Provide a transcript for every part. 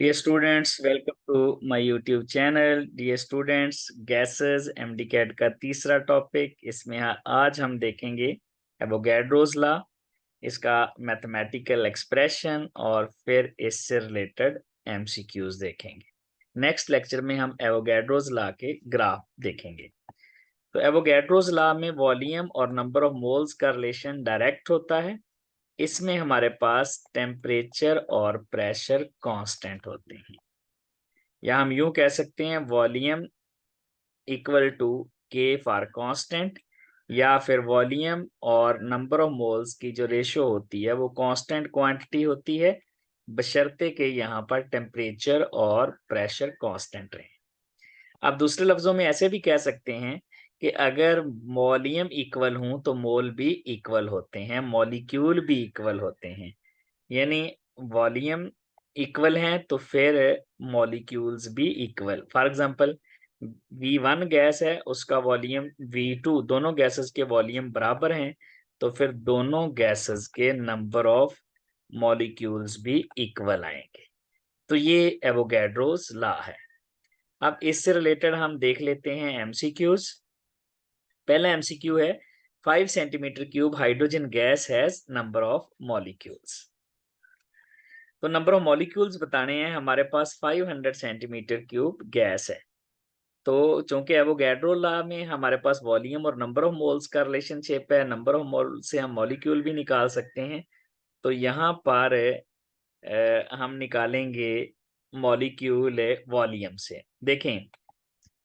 Dear students, welcome to my YouTube channel. Dear students, gases MDCAT का तीसरा topic. इसमें आज हम देखेंगे एवोगैड्रोस लॉ, इसका मैथमेटिकल एक्सप्रेशन और फिर इससे रिलेटेड एमसीक्यूज देखेंगे। नेक्स्ट लेक्चर में हम एवोगैड्रोस लॉ के ग्राफ देखेंगे। तो एवोगैड्रोस लॉ में वॉल्यूम और नंबर ऑफ मोल्स का रिलेशन डायरेक्ट होता है। इसमें हमारे पास टेम्परेचर और प्रेशर कांस्टेंट होते हैं, या हम यूं कह सकते हैं वॉल्यूम इक्वल टू के फॉर कांस्टेंट, या फिर वॉल्यूम और नंबर ऑफ मोल्स की जो रेशियो होती है वो कांस्टेंट क्वांटिटी होती है, बशर्ते कि यहाँ पर टेम्परेचर और प्रेशर कांस्टेंट रहे। अब दूसरे लफ्जों में ऐसे भी कह सकते हैं कि अगर वॉल्यूम इक्वल हो तो मोल भी इक्वल होते हैं, मॉलिक्यूल भी इक्वल होते हैं। यानी वॉल्यूम इक्वल है तो फिर मॉलिक्यूल्स भी equal. For example, V1 gas है, उसका वॉल्यूम V2, दोनों गैसेस के वॉल्यूम बराबर हैं, तो फिर दोनों गैसेस के नंबर ऑफ मॉलिक्यूल्स भी इक्वल आएंगे। तो ये एवोगैड्रोस लॉ है। अब इससे रिलेटेड हम देख लेते हैं एमसीक्यूज। पहला एमसीक्यू है 5 centimetre cube hydrogen gas has number of molecules. तो नंबर ऑफ मॉलिक्यूल्स बताने हैं, हमारे पास 500 सेंटीमीटर क्यूब गैस है। तो चूंकि एवोगैड्रो लॉ में हमारे पास वॉल्यूम और नंबर ऑफ मोल्स का रिलेशनशिप है, नंबर ऑफ मोल से हम मॉलिक्यूल भी निकाल सकते हैं। तो यहाँ पर हम निकालेंगे मॉलिक्यूल वॉल्यूम से। देखें,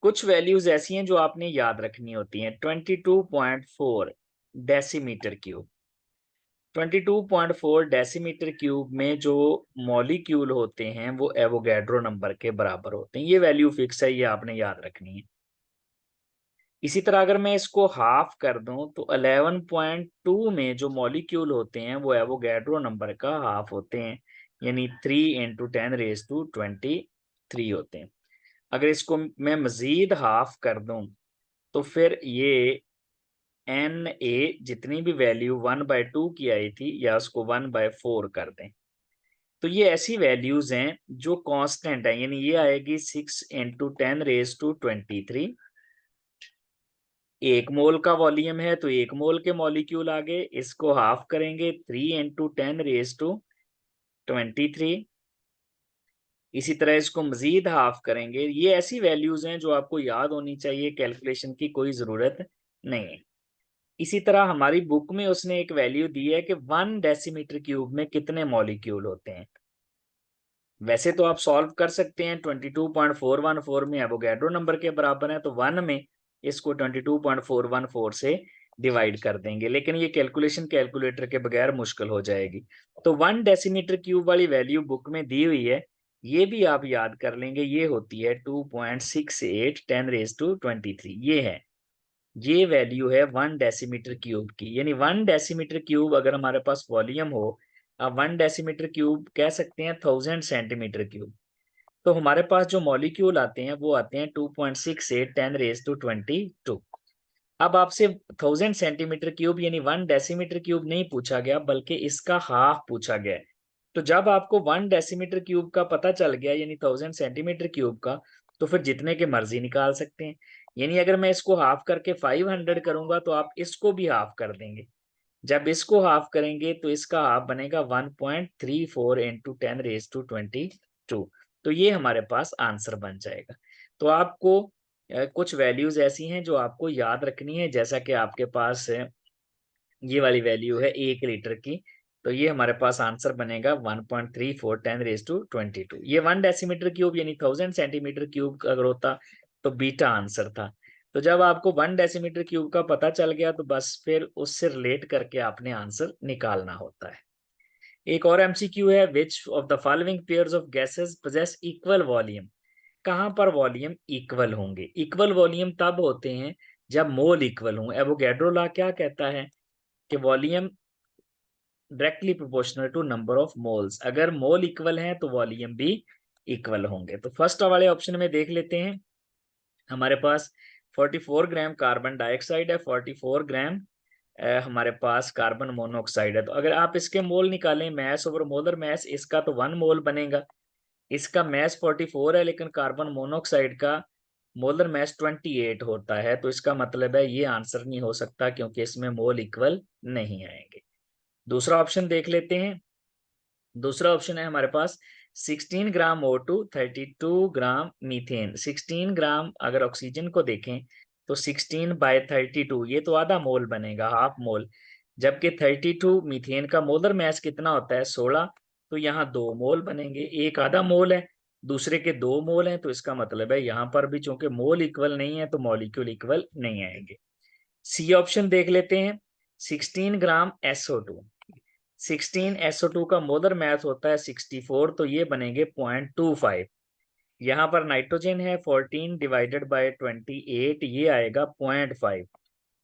कुछ वैल्यूज ऐसी हैं जो आपने याद रखनी होती हैं। 22.4 डेसीमीटर क्यूब, 22.4 डेसीमीटर क्यूब में जो मॉलिक्यूल होते हैं वो एवोगैड्रो नंबर के बराबर होते हैं। ये वैल्यू फिक्स है, ये आपने याद रखनी है। इसी तरह अगर मैं इसको हाफ कर दूं तो 11.2 में जो मॉलिक्यूल होते हैं वो एवोगैड्रो नंबर का हाफ होते हैं, यानी 3 × 10⁻23 होते हैं। अगर इसको मैं मजीद हाफ कर दूं तो फिर ये Na जितनी भी वैल्यू 1/2 की आई थी, या उसको 1/4 कर दें, तो ये ऐसी वैल्यूज हैं जो कांस्टेंट है। यानी ये आएगी 6 × 10⁻23। एक मोल का वॉल्यूम है तो एक मोल के मॉलिक्यूल आ गए, इसको हाफ करेंगे 3 × 10⁻23। इसी तरह इसको मजीद हाफ करेंगे। ये ऐसी वैल्यूज हैं जो आपको याद होनी चाहिए, कैलकुलेशन की कोई जरूरत नहीं है। इसी तरह हमारी बुक में उसने एक वैल्यू दी है कि 1 डेसीमीटर क्यूब में कितने मॉलिक्यूल होते हैं। वैसे तो आप सॉल्व कर सकते हैं, 22.414 में एवोगैड्रो नंबर के बराबर है, तो 1 में इसको 22.414 से डिवाइड कर देंगे, लेकिन ये कैलकुलेशन कैलकुलेटर के बगैर मुश्किल हो जाएगी। तो 1 डेसीमीटर क्यूब वाली वैल्यू बुक में दी हुई है, ये भी आप याद कर लेंगे। ये होती है 2.68 10⁻23। ये है, ये वैल्यू है 1 डेसीमीटर क्यूब की। यानी 1 डेसीमीटर क्यूब अगर हमारे पास वॉल्यूम हो, अब 1 डेसीमीटर क्यूब कह सकते हैं 1000 सेंटीमीटर क्यूब, तो हमारे पास जो मॉलिक्यूल आते हैं वो आते हैं 2.68 10⁻22। अब आपसे 1000 सेंटीमीटर क्यूब यानी 1 डेसीमीटर क्यूब नहीं पूछा गया, बल्कि इसका हाफ पूछा गया है। तो जब आपको 1 डेसीमीटर क्यूब का पता चल गया, यानी 1000 सेंटीमीटर क्यूब का, तो फिर जितने के मर्जी निकाल सकते हैं। यानी अगर मैं इसको हाफ करके 500 करूंगा तो आप इसको भी हाफ कर देंगे। जब इसको हाफ करेंगे तो इसका हाफ बनेगा 1.34 × 10⁻22। तो ये हमारे पास आंसर बन जाएगा। तो आपको कुछ वैल्यूज ऐसी हैं जो आपको याद रखनी है, जैसा कि आपके पास ये वाली वैल्यू है 1 लीटर की, तो ये हमारे पास आंसर बनेगा 1.34 10⁻22। ये 1 डेसीमीटर क्यूब यानी 1000 सेंटीमीटर क्यूब अगर होता तो बीटा आंसर था। तो जब आपको 1 डेसीमीटर क्यूब का पता चल गया तो बस फिर उससे रिलेट करके आपने आंसर निकालना होता है। एक और एमसीक्यू है, which of the following pairs of gases possesses equal volume. कहाँ पर वॉल्यूम इक्वल होंगे? इक्वल वॉल्यूम तब होते हैं जब मोल इक्वल हों। एवोगैड्रो लॉ क्या कहता है कि volume directly proportional to number of moles. अगर मोल इक्वल हैं तो वॉल्यूम भी इक्वल होंगे। तो फर्स्ट वाले ऑप्शन में देख लेते हैं, हमारे पास 44 ग्राम कार्बन डाइऑक्साइड है, 44 ग्राम हमारे पास कार्बन मोनोऑक्साइड है। तो अगर आप इसके मोल निकालें, मैस ओवर मोलर मैस, इसका तो 1 मोल बनेगा। इसका मैस 44 है, लेकिन कार्बन मोनोऑक्साइड का मोलर मैस 28 होता है, तो इसका मतलब है ये आंसर नहीं हो सकता क्योंकि इसमें मोल इक्वल नहीं आएंगे। दूसरा ऑप्शन देख लेते हैं। दूसरा ऑप्शन है हमारे पास 16 ग्राम O2, 32 ग्राम मीथेन। 16 ग्राम अगर ऑक्सीजन को देखें तो 16/32 ये तो आधा मोल बनेगा, हाफ मोल, जबकि 32 मीथेन का मोलर मैस कितना होता है 16, तो यहाँ 2 मोल बनेंगे, एक आधा मोल है, दूसरे के 2 मोल हैं, तो इसका मतलब है यहाँ पर भी चूंकि मोल इक्वल नहीं है तो मॉलिक्यूल इक्वल नहीं आएंगे। सी ऑप्शन देख लेते हैं। 16 ग्राम SO2, 16 SO2 का मोलर मैथ होता है 64, तो ये बनेंगे 0.25। यहाँ पर नाइट्रोजन है 14/28, ये आएगा 0.5।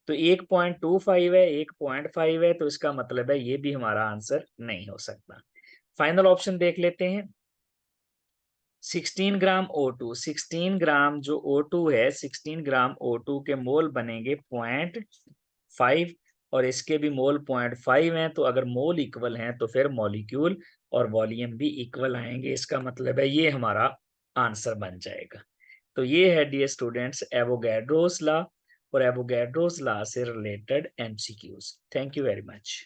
तो 1.25 है, 1.5 है, तो इसका मतलब है ये भी हमारा आंसर नहीं हो सकता। फाइनल ऑप्शन देख लेते हैं। 16 ग्राम O2, 16 ग्राम जो O2 है, 16 ग्राम O2 के मोल बनेंगे 0.5, और इसके भी मोल 0.5 हैं, तो अगर मोल इक्वल हैं तो फिर मॉलिक्यूल और वॉल्यूम भी इक्वल आएंगे, इसका मतलब है ये हमारा आंसर बन जाएगा। तो ये है डियर स्टूडेंट्स एवोगैड्रोस लॉ और एवोगैड्रोस लॉ से related MCQs. Thank you very much.